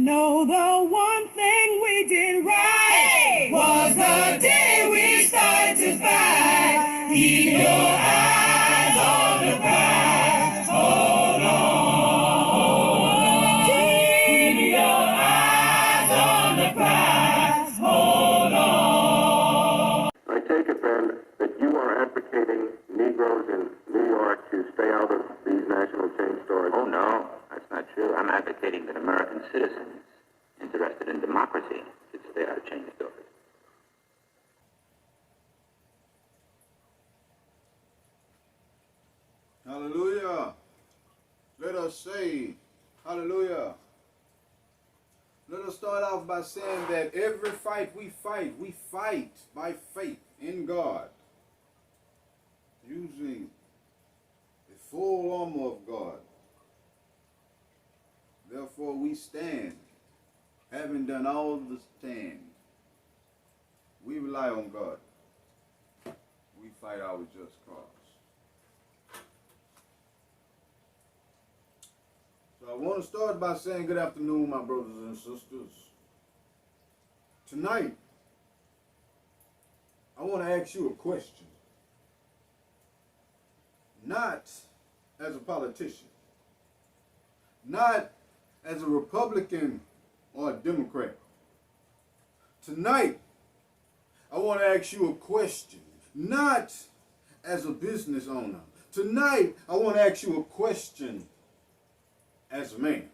know the one thing we did right was the day we started to fight. Keep your eyes on the prize. Hold on. Keep your eyes on the prize. Hold on. I take it then that you are advocating Negroes in New York to stay out of these national chain stores. Oh, no, that's not true. I'm advocating that American citizens interested in democracy should stay out of chain stores. Hallelujah. Let us say, hallelujah. Let us start off by saying that every fight we fight by faith in God, using the full armor of God. Therefore we stand, having done all the stand. We rely on God. We fight our just cause. So I want to start by saying good afternoon, my brothers and sisters. Tonight, I want to ask you a question. Not as a politician, not as a Republican or a Democrat. Tonight, I want to ask you a question, not as a business owner. Tonight, I want to ask you a question as a man.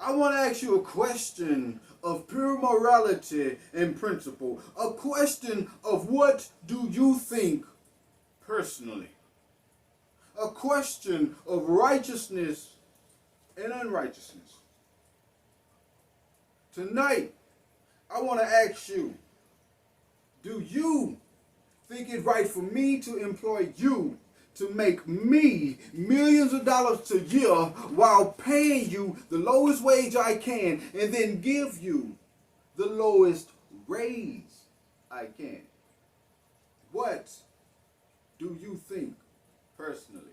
I want to ask you a question of pure morality and principle. A question of what do you think personally? A question of righteousness and unrighteousness. Tonight, I want to ask you, do you think it right for me to employ you to make me millions of dollars a year while paying you the lowest wage I can and then give you the lowest raise I can? What do you think personally?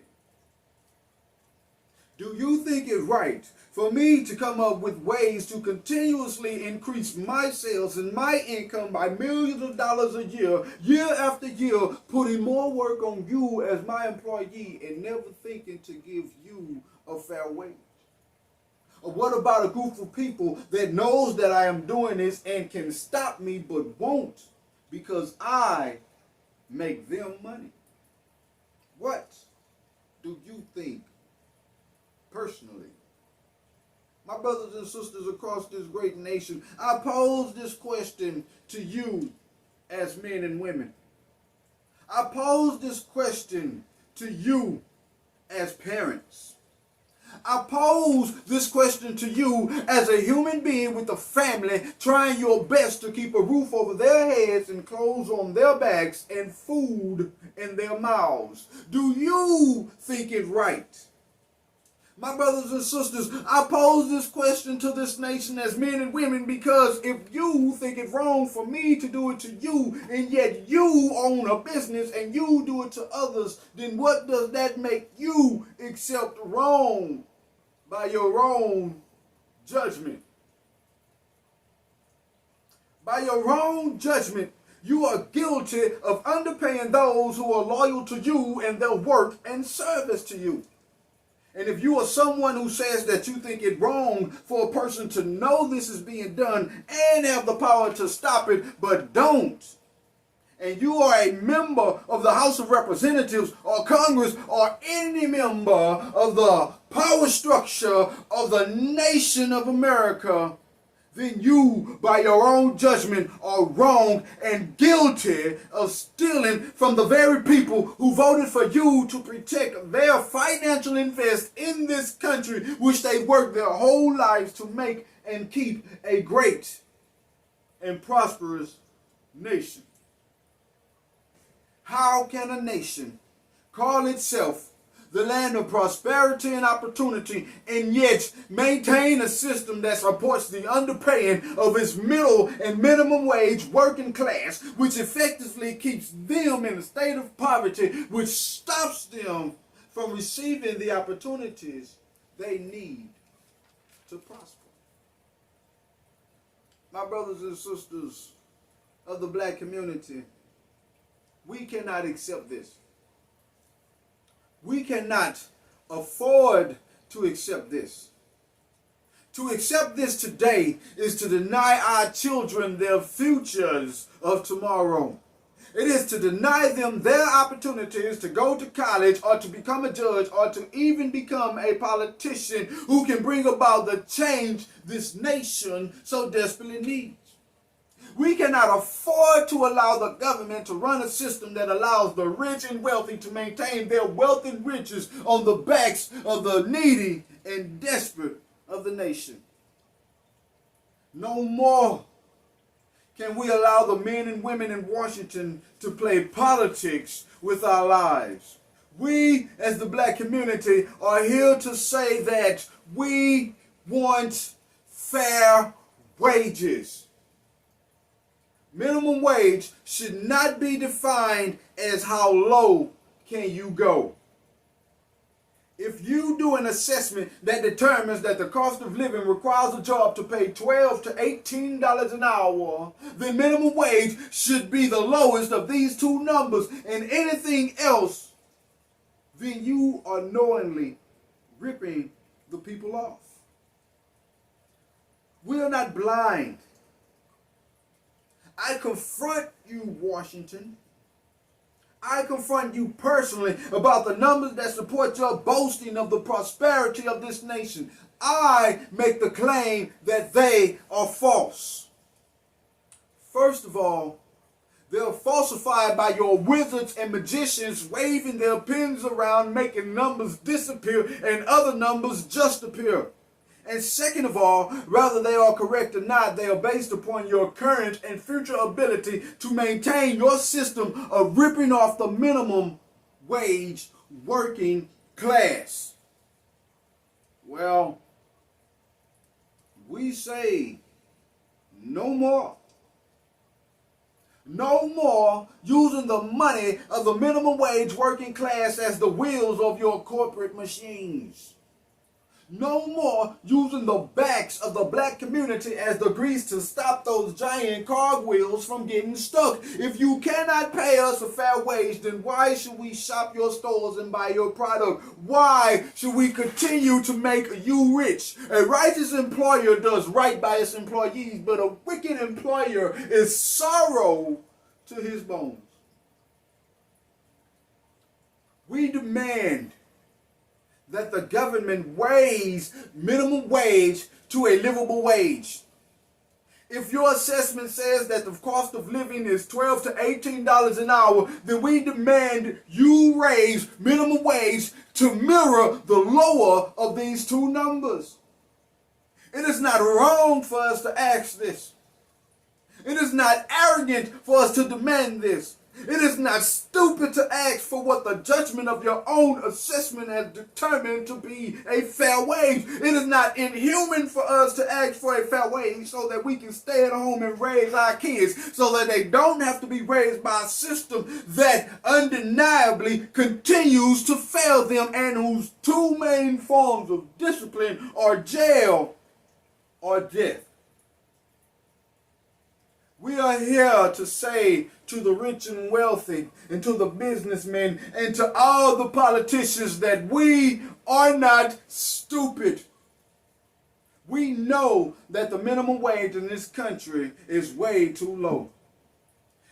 Do you think it right for me to come up with ways to continuously increase my sales and my income by millions of dollars a year after year, putting more work on you as my employee and never thinking to give you a fair wage? Or what about a group of people that knows that I am doing this and can stop me but won't because I make them money? What do you think personally? My brothers and sisters across this great nation, I pose this question to you as men and women. I pose this question to you as parents. I pose this question to you as a human being with a family trying your best to keep a roof over their heads and clothes on their backs and food in their mouths. Do you think it right? My brothers and sisters, I pose this question to this nation as men and women because if you think it wrong for me to do it to you and yet you own a business and you do it to others, then what does that make you accept wrong by your own judgment? By your own judgment, you are guilty of underpaying those who are loyal to you and their work and service to you. And if you are someone who says that you think it wrong for a person to know this is being done and have the power to stop it, but don't, and you are a member of the House of Representatives or Congress or any member of the power structure of the nation of America, then you, by your own judgment, are wrong and guilty of stealing from the very people who voted for you to protect their financial interest in this country, which they worked their whole lives to make and keep a great and prosperous nation. How can a nation call itself the land of prosperity and opportunity and yet maintain a system that supports the underpaying of its middle and minimum wage working class, which effectively keeps them in a state of poverty, which stops them from receiving the opportunities they need to prosper. My brothers and sisters of the black community, we cannot accept this. We cannot afford to accept this. To accept this today is to deny our children their futures of tomorrow. It is to deny them their opportunities to go to college or to become a judge or to even become a politician who can bring about the change this nation so desperately needs. We cannot afford to allow the government to run a system that allows the rich and wealthy to maintain their wealth and riches on the backs of the needy and desperate of the nation. No more can we allow the men and women in Washington to play politics with our lives. We, as the black community, are here to say that we want fair wages. Minimum wage should not be defined as how low can you go. If you do an assessment that determines that the cost of living requires a job to pay $12 to $18 an hour, then minimum wage should be the lowest of these two numbers, and anything else, then you are knowingly ripping the people off. We are not blind. I confront you, Washington. I confront you personally about the numbers that support your boasting of the prosperity of this nation. I make the claim that they are false. First of all, they are falsified by your wizards and magicians waving their pens around, making numbers disappear and other numbers just appear. And second of all, whether they are correct or not, they are based upon your current and future ability to maintain your system of ripping off the minimum wage working class. Well, we say no more. No more using the money of the minimum wage working class as the wheels of your corporate machines. No more using the backs of the black community as the grease to stop those giant cogwheels from getting stuck. If you cannot pay us a fair wage, then why should we shop your stores and buy your product? Why should we continue to make you rich? A righteous employer does right by his employees, but a wicked employer is sorrow to his bones. We demand that the government raise minimum wage to a livable wage. If your assessment says that the cost of living is $12 to $18 an hour, then we demand you raise minimum wage to mirror the lower of these two numbers. It is not wrong for us to ask this. It is not arrogant for us to demand this. It is not stupid to ask for what the judgment of your own assessment has determined to be a fair wage. It is not inhuman for us to ask for a fair wage so that we can stay at home and raise our kids so that they don't have to be raised by a system that undeniably continues to fail them and whose two main forms of discipline are jail or death. We are here to say to the rich and wealthy and to the businessmen and to all the politicians that we are not stupid. We know that the minimum wage in this country is way too low.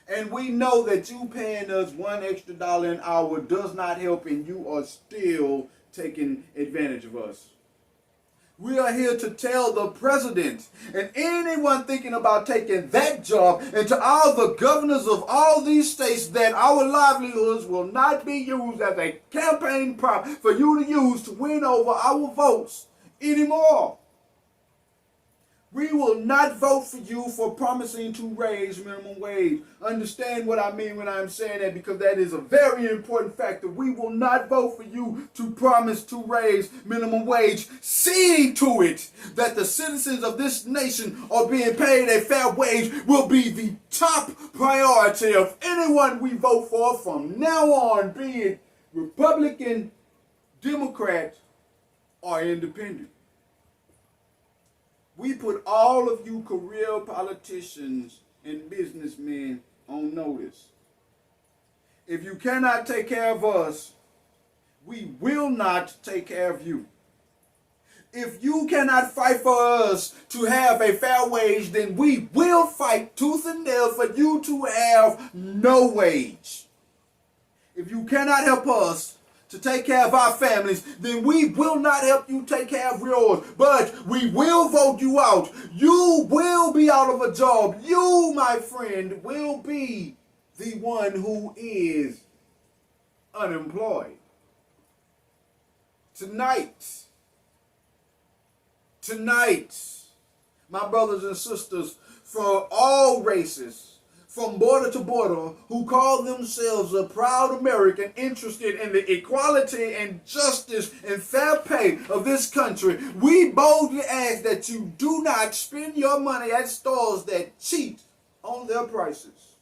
And we know that you paying us $1 extra an hour does not help, and you are still taking advantage of us. We are here to tell the president and anyone thinking about taking that job, and to all the governors of all these states, that our livelihoods will not be used as a campaign prop for you to use to win over our votes anymore. We will not vote for you for promising to raise minimum wage. Understand what I mean when I'm saying that, because that is a very important factor. We will not vote for you to promise to raise minimum wage. Seeing to it that the citizens of this nation are being paid a fair wage will be the top priority of anyone we vote for from now on, be it Republican, Democrat, or Independent. We put all of you career politicians and businessmen on notice. If you cannot take care of us, we will not take care of you. If you cannot fight for us to have a fair wage, then we will fight tooth and nail for you to have no wage. If you cannot help us to take care of our families, then we will not help you take care of yours. But we will vote you out. You will be out of a job. You, my friend, will be the one who is unemployed. Tonight, my brothers and sisters from all races, from border to border, who call themselves a proud American interested in the equality and justice and fair pay of this country, we boldly ask that you do not spend your money at stores that cheat on their prices.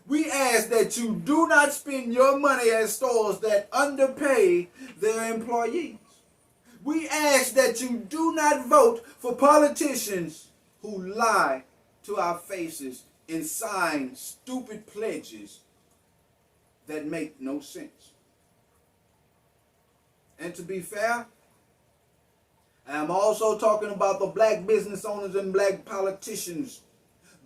We ask that you do not spend your money at stores that underpay their employees. We ask that you do not vote for politicians who lie to our faces and sign stupid pledges that make no sense. And to be fair, I am also talking about the black business owners and black politicians.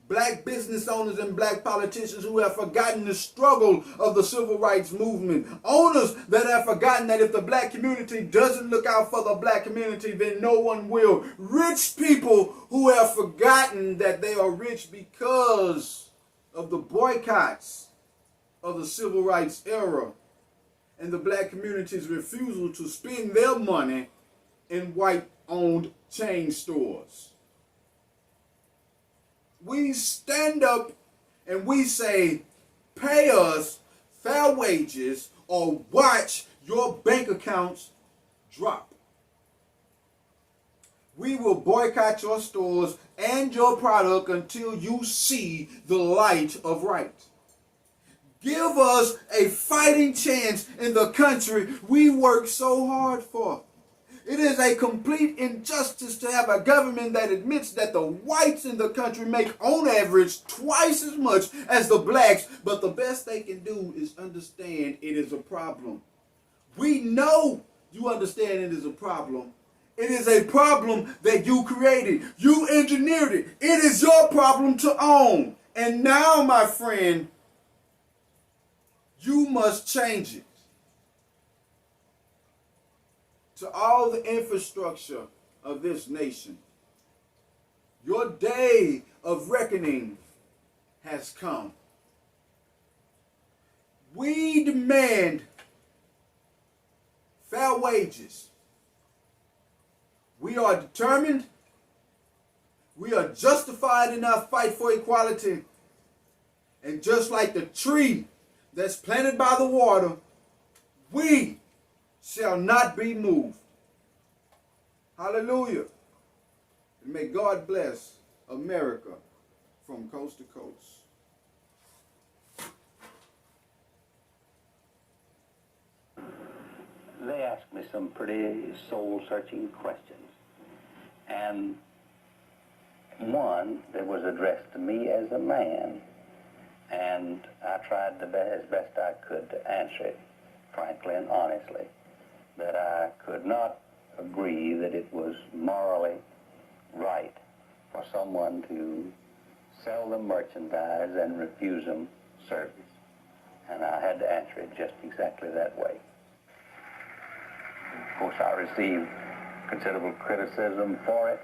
Black business owners and black politicians who have forgotten the struggle of the civil rights movement. Owners that have forgotten that if the black community doesn't look out for the black community, then no one will. Rich people who have forgotten that they are rich because of the boycotts of the civil rights era and the black community's refusal to spend their money in white-owned chain stores. We stand up and we say, pay us fair wages or watch your bank accounts drop. We will boycott your stores and your product until you see the light of right. Give us a fighting chance in the country we work so hard for. It is a complete injustice to have a government that admits that the whites in the country make on average twice as much as the blacks, but the best they can do is understand it is a problem. We know you understand it is a problem. It is a problem that you created. You engineered it. It is your problem to own. And now, my friend, you must change it. To all the infrastructure of this nation, your day of reckoning has come. We demand fair wages. We are determined. We are justified in our fight for equality. And just like the tree that's planted by the water, we shall not be moved. Hallelujah. And may God bless America from coast to coast. They asked me some pretty soul-searching questions. And one that was addressed to me as a man, and I tried as best I could to answer it, frankly and honestly, that I could not agree that it was morally right for someone to sell them merchandise and refuse them service. And I had to answer it just exactly that way. Of course, I received considerable criticism for it,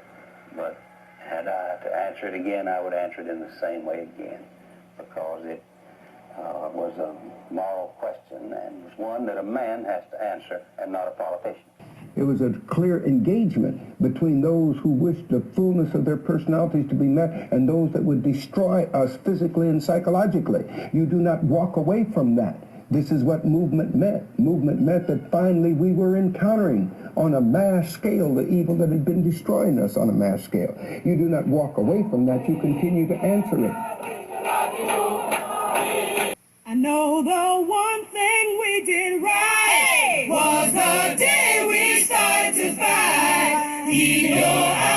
but had I to answer it again, I would answer it in the same way again, because it was a moral question and was one that a man has to answer and not a politician. It was a clear engagement between those who wished the fullness of their personalities to be met and those that would destroy us physically and psychologically. You do not walk away from that. This is what movement meant. Movement meant that finally we were encountering on a mass scale the evil that had been destroying us on a mass scale. You do not walk away from that. You continue to answer it. I know the one thing we did right was the day we started to fight. Keep your